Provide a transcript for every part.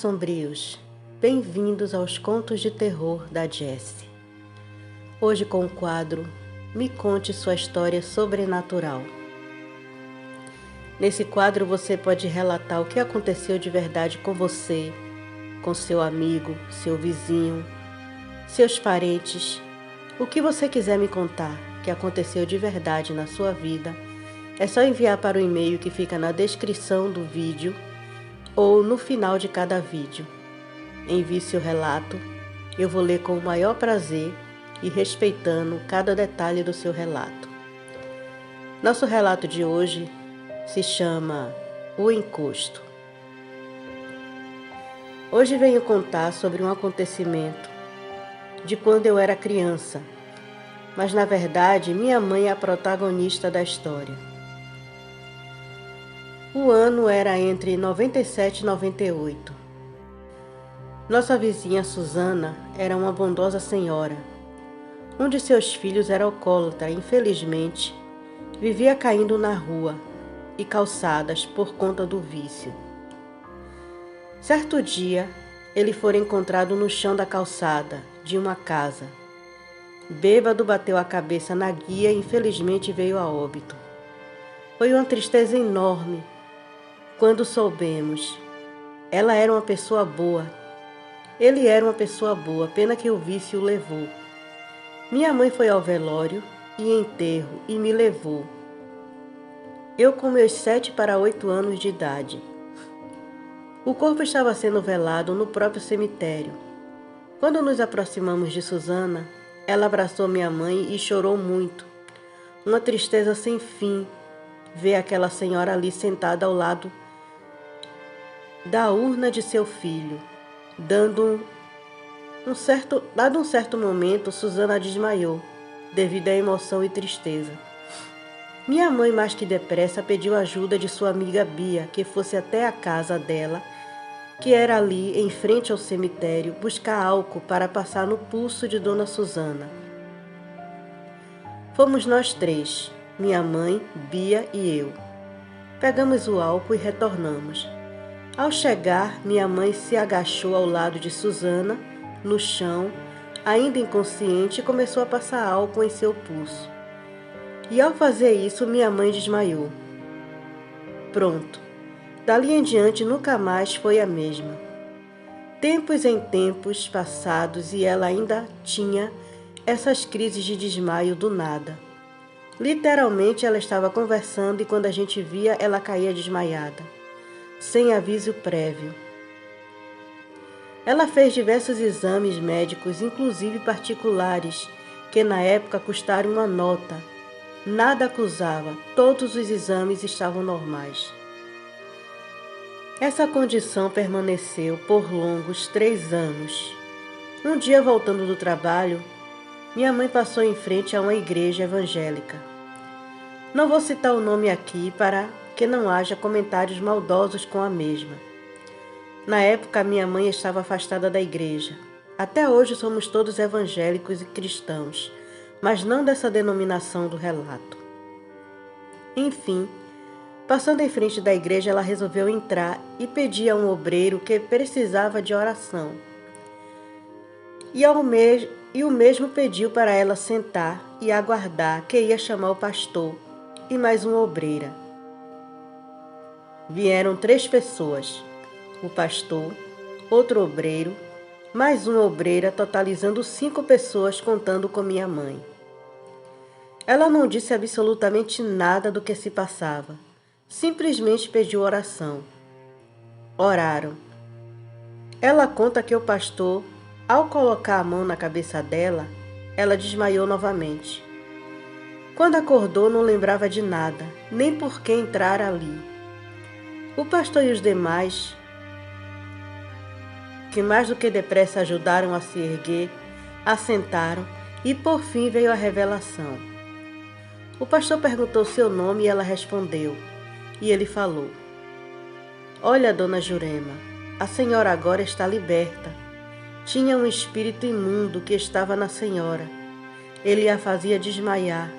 sombrios, bem-vindos aos Contos de Terror da Jessie. Hoje com o quadro Me Conte Sua História Sobrenatural. Nesse quadro você pode relatar o que aconteceu de verdade com você, com seu amigo, seu vizinho, seus parentes. O que você quiser me contar que aconteceu de verdade na sua vida, é só enviar para o e-mail que fica na descrição do vídeo ou no final de cada vídeo. Envie seu relato, eu vou ler com o maior prazer e respeitando cada detalhe do seu relato. Nosso relato de hoje se chama O Encosto. Hoje venho contar sobre um acontecimento de quando eu era criança, mas na verdade minha mãe é a protagonista da história. O ano era entre 97 e 98. Nossa vizinha Susana era uma bondosa senhora. Um de seus filhos era alcoólatra e, infelizmente, vivia caindo na rua e calçadas por conta do vício. Certo dia, ele foi encontrado no chão da calçada de uma casa. Bêbado, bateu a cabeça na guia e infelizmente veio a óbito. Foi uma tristeza enorme quando soubemos. Ela era uma pessoa boa. Ele era uma pessoa boa, pena que o vício o levou. Minha mãe foi ao velório e enterro e me levou. Eu com meus 7 para 8 anos de idade. O corpo estava sendo velado no próprio cemitério. Quando nos aproximamos de Susana, ela abraçou minha mãe e chorou muito. Uma tristeza sem fim ver aquela senhora ali sentada ao lado da urna de seu filho. Dado um certo momento, Susana desmaiou, devido à emoção e tristeza. Minha mãe, mais que depressa, pediu ajuda de sua amiga Bia, que fosse até a casa dela, que era ali, em frente ao cemitério, buscar álcool para passar no pulso de Dona Susana. Fomos nós 3, minha mãe, Bia e eu. Pegamos o álcool e retornamos. Ao chegar, minha mãe se agachou ao lado de Susana, no chão, ainda inconsciente, e começou a passar álcool em seu pulso. E ao fazer isso, minha mãe desmaiou. Pronto. Dali em diante, nunca mais foi a mesma. Tempos em tempos passados e ela ainda tinha essas crises de desmaio do nada. Literalmente, ela estava conversando e quando a gente via, ela caía desmaiada, sem aviso prévio. Ela fez diversos exames médicos, inclusive particulares, que na época custaram uma nota. Nada acusava, todos os exames estavam normais. Essa condição permaneceu por longos 3 anos. Um dia, voltando do trabalho, minha mãe passou em frente a uma igreja evangélica. Não vou citar o nome aqui para que não haja comentários maldosos com a mesma. Na época, minha mãe estava afastada da igreja. Até hoje somos todos evangélicos e cristãos, mas não dessa denominação do relato. Enfim, passando em frente da igreja, ela resolveu entrar e pedir a um obreiro que precisava de oração. E o mesmo pediu para ela sentar e aguardar que ia chamar o pastor e mais uma obreira. Vieram 3 pessoas, o pastor, outro obreiro, mais uma obreira, totalizando 5 pessoas contando com minha mãe. Ela não disse absolutamente nada do que se passava, simplesmente pediu oração. Oraram. Ela conta que o pastor, ao colocar a mão na cabeça dela, ela desmaiou novamente. Quando acordou, não lembrava de nada, nem por que entrar ali. O pastor e os demais, que mais do que depressa ajudaram a se erguer, assentaram e por fim veio a revelação. O pastor perguntou seu nome e ela respondeu, e ele falou: "Olha, dona Jurema, a senhora agora está liberta. Tinha um espírito imundo que estava na senhora. Ele a fazia desmaiar.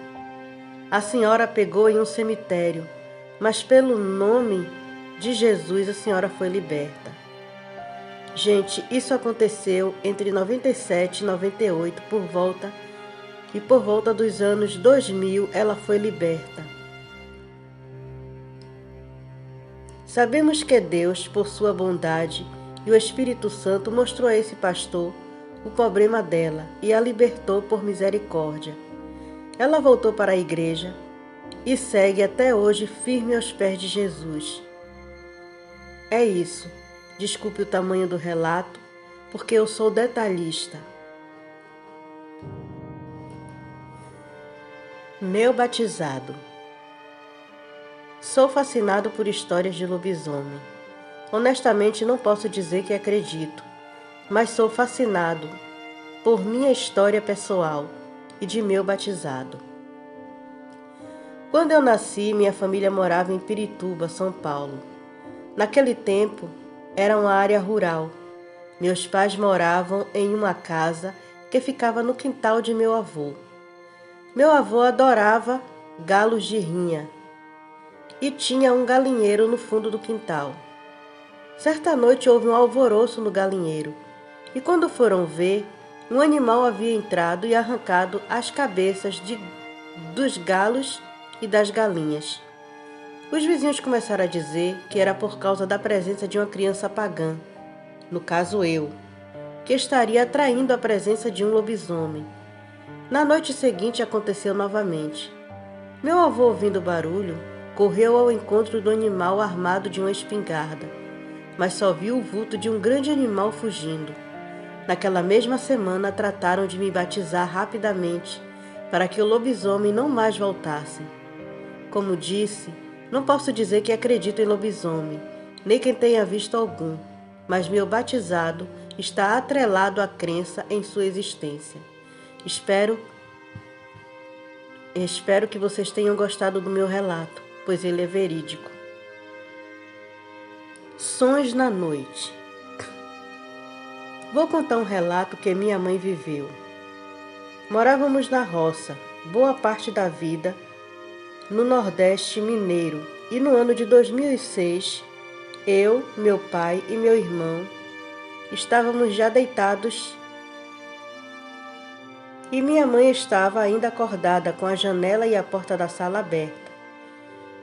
A senhora pegou em um cemitério, mas pelo nome de Jesus a senhora foi liberta." Gente, isso aconteceu entre 97 e 98, por volta dos anos 2000 ela foi liberta. Sabemos que Deus, por sua bondade e o Espírito Santo, mostrou a esse pastor o problema dela e a libertou por misericórdia. Ela voltou para a igreja e segue até hoje firme aos pés de Jesus. É isso. Desculpe o tamanho do relato, porque eu sou detalhista. Meu batizado. Sou fascinado por histórias de lobisomem. Honestamente, não posso dizer que acredito, mas sou fascinado por minha história pessoal e de meu batizado. Quando eu nasci, minha família morava em Pirituba, São Paulo. Naquele tempo, era uma área rural. Meus pais moravam em uma casa que ficava no quintal de meu avô. Meu avô adorava galos de rinha e tinha um galinheiro no fundo do quintal. Certa noite houve um alvoroço no galinheiro e quando foram ver, um animal havia entrado e arrancado as cabeças dos galos e das galinhas. Os vizinhos começaram a dizer que era por causa da presença de uma criança pagã, no caso eu, que estaria atraindo a presença de um lobisomem. Na noite seguinte aconteceu novamente. Meu avô, ouvindo o barulho, correu ao encontro do animal armado de uma espingarda, mas só viu o vulto de um grande animal fugindo. Naquela mesma semana trataram de me batizar rapidamente, para que o lobisomem não mais voltasse. Como disse, não posso dizer que acredito em lobisomem, nem que tenha visto algum, mas meu batizado está atrelado à crença em sua existência. Espero que vocês tenham gostado do meu relato, pois ele é verídico. Sonhos na noite. Vou contar um relato que minha mãe viveu. Morávamos na roça, boa parte da vida, no Nordeste mineiro, e no ano de 2006, eu, meu pai e meu irmão estávamos já deitados e minha mãe estava ainda acordada com a janela e a porta da sala aberta.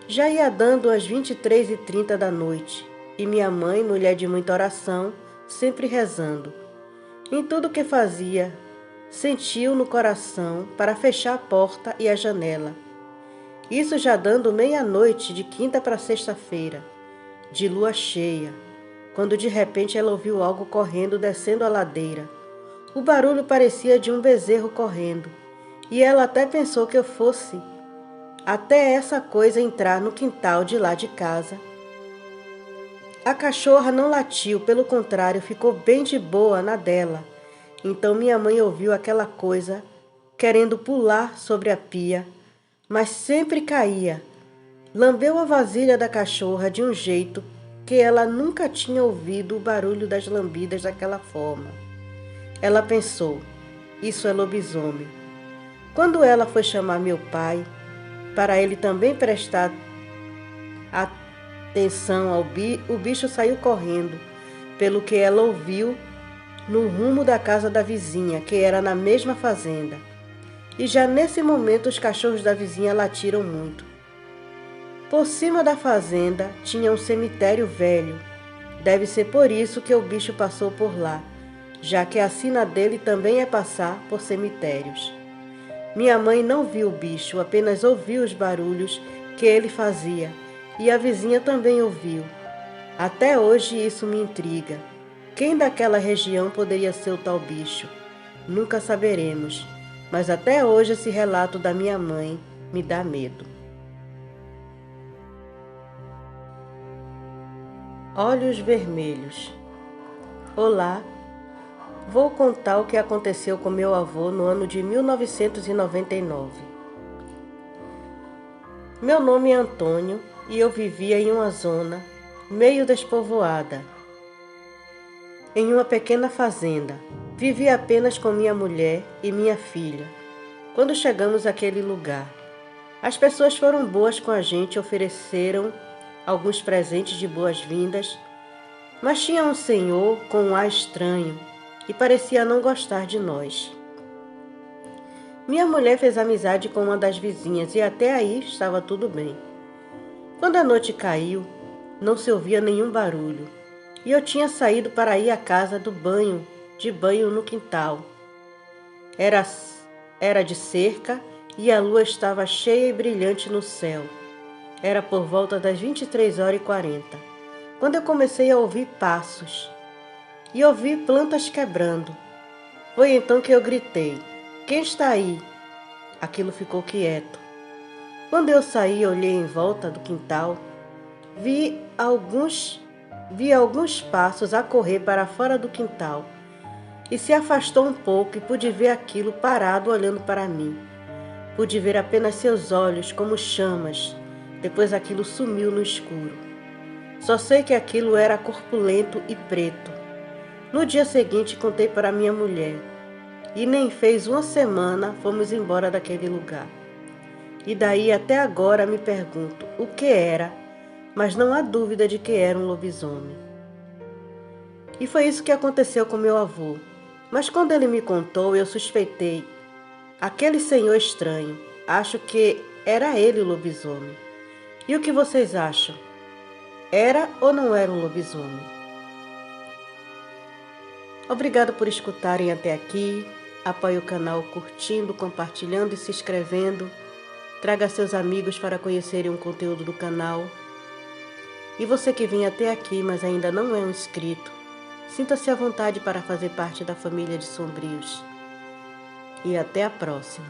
Já ia dando as 23h30 da noite e minha mãe, mulher de muita oração, sempre rezando. Em tudo que fazia, sentiu no coração para fechar a porta e a janela. Isso já dando meia-noite de quinta para sexta-feira, de lua cheia, quando de repente ela ouviu algo correndo descendo a ladeira. O barulho parecia de um bezerro correndo, e ela até pensou que eu fosse até essa coisa entrar no quintal de lá de casa. A cachorra não latiu, pelo contrário, ficou bem de boa na dela. Então minha mãe ouviu aquela coisa querendo pular sobre a pia, mas sempre caía. Lambeu a vasilha da cachorra de um jeito que ela nunca tinha ouvido o barulho das lambidas daquela forma. Ela pensou, isso é lobisomem. Quando ela foi chamar meu pai, para ele também prestar atenção ao o bicho saiu correndo, pelo que ela ouviu no rumo da casa da vizinha, que era na mesma fazenda. E já nesse momento os cachorros da vizinha latiram muito. Por cima da fazenda tinha um cemitério velho. Deve ser por isso que o bicho passou por lá, já que a sina dele também é passar por cemitérios. Minha mãe não viu o bicho, apenas ouviu os barulhos que ele fazia, e a vizinha também ouviu. Até hoje isso me intriga. Quem daquela região poderia ser o tal bicho? Nunca saberemos, mas até hoje esse relato da minha mãe me dá medo. Olhos vermelhos. Olá, vou contar o que aconteceu com meu avô no ano de 1999. Meu nome é Antônio e eu vivia em uma zona meio despovoada, em uma pequena fazenda. Vivia apenas com minha mulher e minha filha. Quando chegamos àquele lugar, as pessoas foram boas com a gente, ofereceram alguns presentes de boas-vindas, Mas tinha um senhor com um ar estranho e parecia não gostar de nós. Minha mulher fez amizade com uma das vizinhas e até aí estava tudo bem. Quando a noite caiu, não se ouvia nenhum barulho e eu tinha saído para ir à casa de banho no quintal. Era de cerca e a lua estava cheia e brilhante no céu. Era por volta das 23h40, quando eu comecei a ouvir passos e ouvi plantas quebrando. Foi então que eu gritei: "Quem está aí?" Aquilo ficou quieto. Quando eu saí e olhei em volta do quintal, vi alguns passos a correr para fora do quintal e se afastou um pouco e pude ver aquilo parado olhando para mim. Pude ver apenas seus olhos como chamas. Depois aquilo sumiu no escuro. Só sei que aquilo era corpulento e preto. No dia seguinte contei para minha mulher e nem fez uma semana fomos embora daquele lugar. E daí até agora me pergunto o que era, mas não há dúvida de que era um lobisomem. E foi isso que aconteceu com meu avô. Mas quando ele me contou, eu suspeitei. Aquele senhor estranho, acho que era ele o lobisomem. E o que vocês acham? Era ou não era um lobisomem? Obrigado por escutarem até aqui. Apoie o canal curtindo, compartilhando e se inscrevendo. Traga seus amigos para conhecerem o conteúdo do canal. E você que vem até aqui, mas ainda não é um inscrito, sinta-se à vontade para fazer parte da família de Sombrios. E até a próxima.